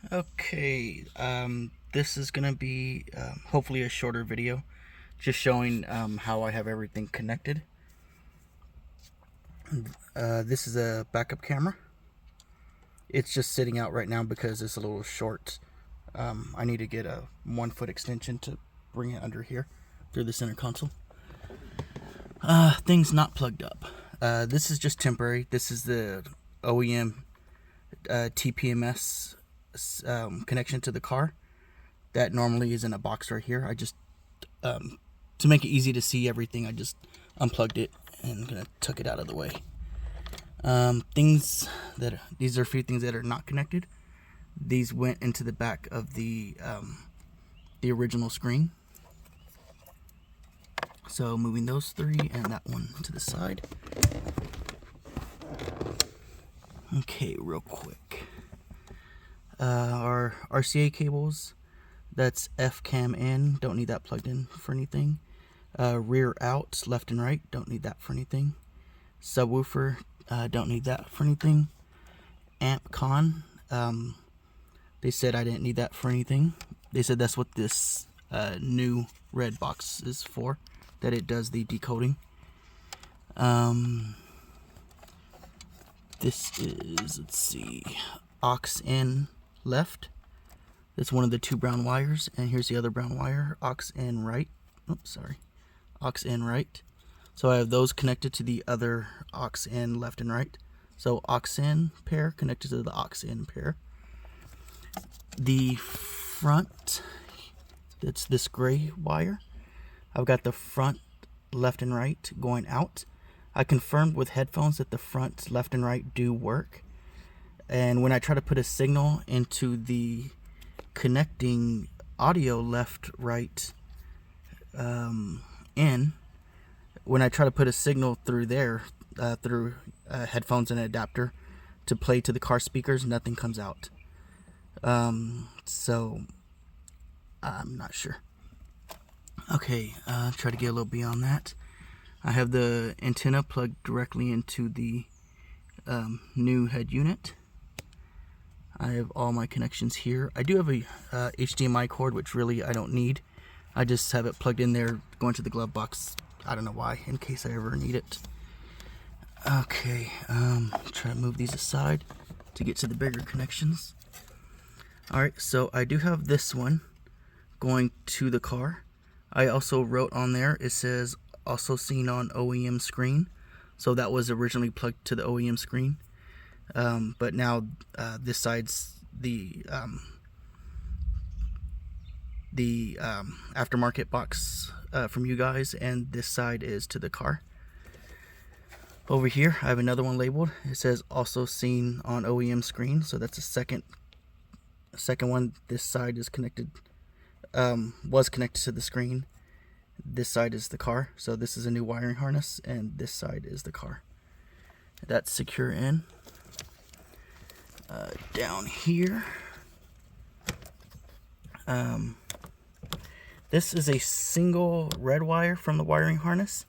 Okay, this is gonna be hopefully a shorter video, just showing how I have everything connected. This is a backup camera. It's just sitting out right now because it's a little short. I need to get a 1-foot extension to bring it under here through the center console. Things not plugged up. This is just temporary. This is the OEM TPMS connection to the car. That normally is in a box right here. I just, to make it easy to see everything, I just unplugged it and gonna tuck it out of the way. These are a few things that are not connected. These went into the back of the original screen. So moving those three and that one to the side. Okay, real quick. Our RCA cables, that's F cam in, don't need that plugged in for anything. Rear out, left and right, don't need that for anything. Subwoofer, don't need that for anything. Amp con, they said I didn't need that for anything. They said that's what this new red box is for, that it does the decoding. This is, let's see, aux in left. That's one of the two brown wires, and here's the other brown wire, aux in right. Oops, sorry, aux in right. So I have those connected to the other aux in left and right. So aux in pair connected to the aux in pair. The front, that's this gray wire. I've got the front left and right going out. I confirmed with headphones that the front left and right do work. And when I try to put a signal into the connecting audio left, right, in, when I try to put a signal through there, through headphones and an adapter to play to the car speakers, nothing comes out. So I'm not sure. Okay, try to get a little beyond that. I have the antenna plugged directly into the new head unit. I have all my connections here. I do have a HDMI cord, which really I don't need. I just have it plugged in there, going to the glove box. I don't know why, in case I ever need it. Okay, try to move these aside to get to the bigger connections. Alright, so I do have this one going to the car. I also wrote on there, it says also seen on OEM screen. So that was originally plugged to the OEM screen. But now this side's the aftermarket box from you guys, and this side is to the car. Over here I have another one labeled. It says also seen on OEM screen, so that's a second one. This side is connected, was connected to the screen. This side is the car, so this is a new wiring harness, and this side is the car. That's secure in. Down here, this is a single red wire from the wiring harness.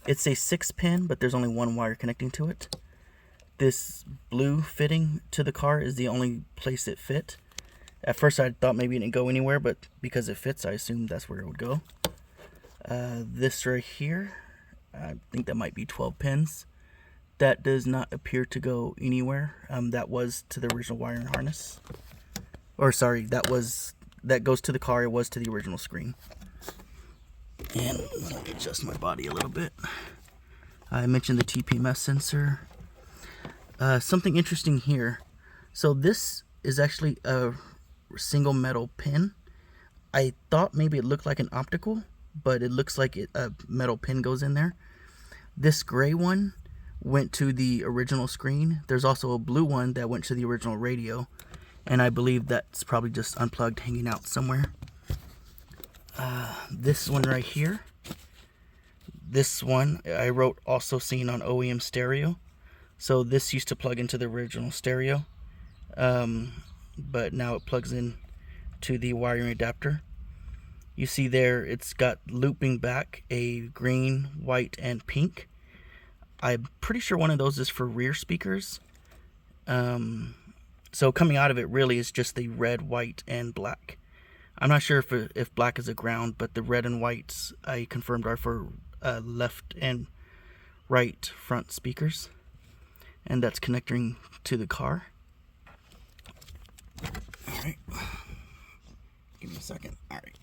It's a 6-pin, but there's only one wire connecting to it. This blue fitting to the car is the only place it fit. At first I thought maybe it didn't go anywhere, but because it fits, I assumed that's where it would go. This right here, I think that might be 12 pins. That does not appear to go anywhere. That was to the original wiring harness. Or sorry, that goes to the car. It was to the original screen. And let me adjust my body a little bit. I mentioned the TPMS sensor. Something interesting here. So this is actually a single metal pin. I thought maybe it looked like an optical, but it looks like a metal pin goes in there. This gray one went to the original screen. There's also a blue one that went to the original radio, and I believe that's probably just unplugged, hanging out somewhere. This one right here, this one I wrote also seen on OEM stereo, so this used to plug into the original stereo, but now it plugs in to the wiring adapter. You see there, it's got looping back a green, white, and pink. I'm pretty sure one of those is for rear speakers. So coming out of it really is just the red, white, and black. I'm not sure if black is a ground, but the red and whites I confirmed are for left and right front speakers. And that's connecting to the car. Alright. Give me a second. Alright.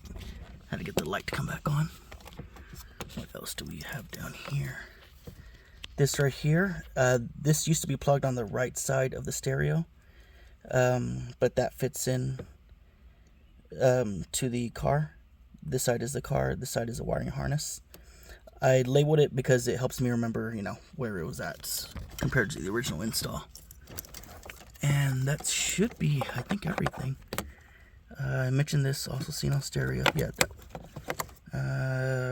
Had to get the light to come back on. What else do we have down here? This right here, this used to be plugged on the right side of the stereo, but that fits in to the car. This side is the car, this side is the wiring harness. I labeled it because it helps me remember, you know, where it was at compared to the original install. And that should be, I think, everything. I mentioned this, also seen on stereo. Yeah, that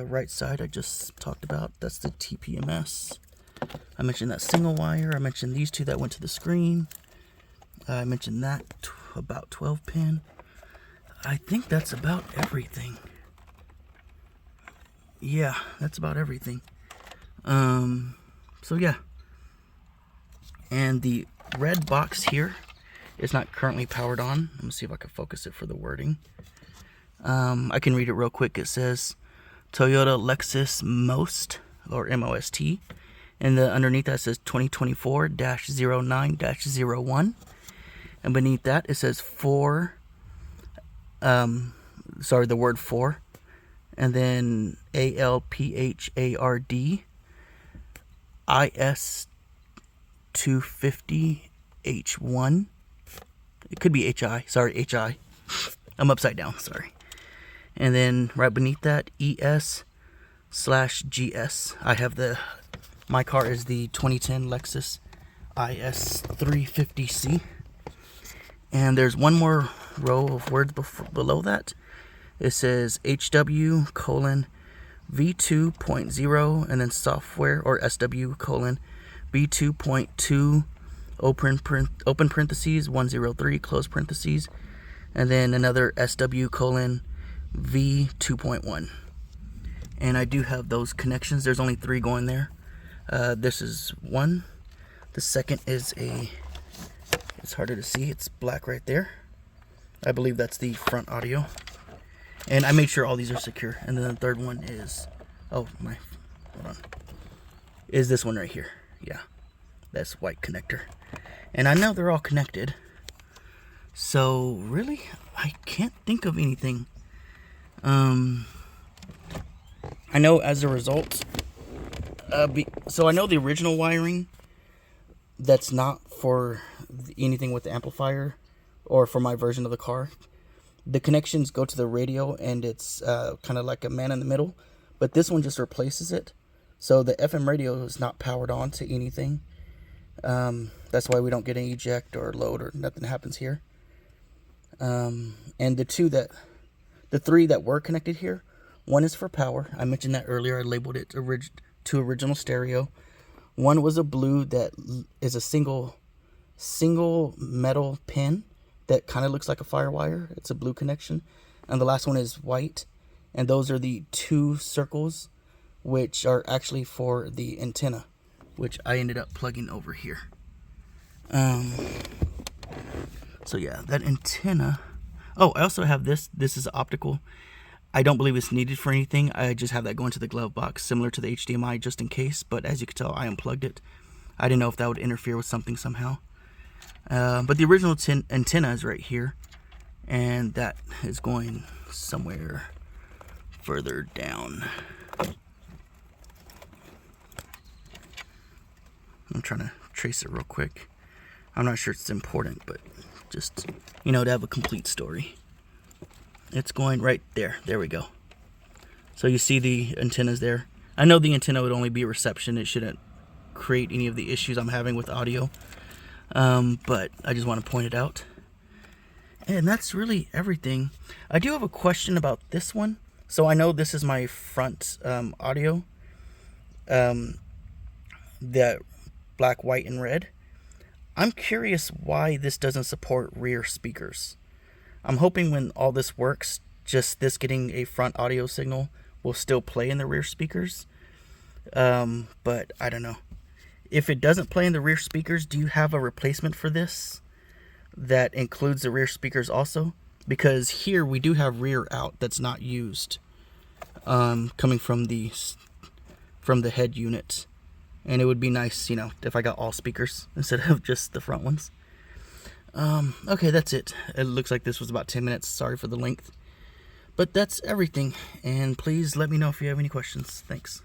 right side I just talked about. That's the TPMS. I mentioned that single wire. I mentioned these two that went to the screen. I mentioned that about 12 pin. I think that's about everything. Yeah, that's about everything. So yeah. And the red box here is not currently powered on. Let me see if I can focus it for the wording. I can read it real quick. It says Toyota Lexus Most, or MOST. And underneath that says 2024-09-01. And beneath that it says the word 4. And then ALPHARD IS250H1. It could be HI. Sorry, HI. I'm upside down. Sorry. And then right beneath that, ES/GS. I have my car is the 2010 Lexus IS350C. And there's one more row of words below that. It says HW:V2.0 and then software, or SW:V2.2 open parentheses 103 close parentheses, and then another SW:V2.1. And I do have those connections. There's only 3 going there. This is one. The second is it's harder to see. It's black right there. I believe that's the front audio. And I made sure all these are secure. And then the third one is, hold on. Is this one right here. Yeah, that's white connector. And I know they're all connected. So really, I can't think of anything. I know as a result, so I know the original wiring that's not for anything with the amplifier or for my version of the car. The connections go to the radio, and it's kind of like a man in the middle, but this one just replaces it. So the FM radio is not powered on to anything. That's why we don't get an eject or load, or nothing happens here. And the 3 that were connected here, one is for power. I mentioned that earlier. I labeled it to original stereo. One was a blue that is a single metal pin that kind of looks like a firewire. It's a blue connection. And the last one is white. And those are the 2 circles, which are actually for the antenna, which I ended up plugging over here. So yeah, that antenna. Oh, I also have this. This is optical. I don't believe it's needed for anything. I just have that going to the glove box, similar to the HDMI, just in case. But as you can tell, I unplugged it. I didn't know if that would interfere with something somehow. But the original antenna is right here, and that is going somewhere further down. I'm trying to trace it real quick. I'm not sure it's important, but just, to have a complete story. It's going right there. There we go. So you see the antennas there. I know the antenna would only be reception. It shouldn't create any of the issues I'm having with audio. But I just want to point it out. And that's really everything. I do have a question about this one. So I know this is my front audio. The black, white, and red. I'm curious why this doesn't support rear speakers. I'm hoping when all this works, just this getting a front audio signal will still play in the rear speakers. But I don't know. If it doesn't play in the rear speakers, do you have a replacement for this? that includes the rear speakers also, because here we do have rear out that's not used, coming from the head unit, and it would be nice, you know, if I got all speakers instead of just the front ones. Okay, that's it. It looks like this was about 10 minutes. Sorry for the length, but that's everything, and please let me know if you have any questions. Thanks.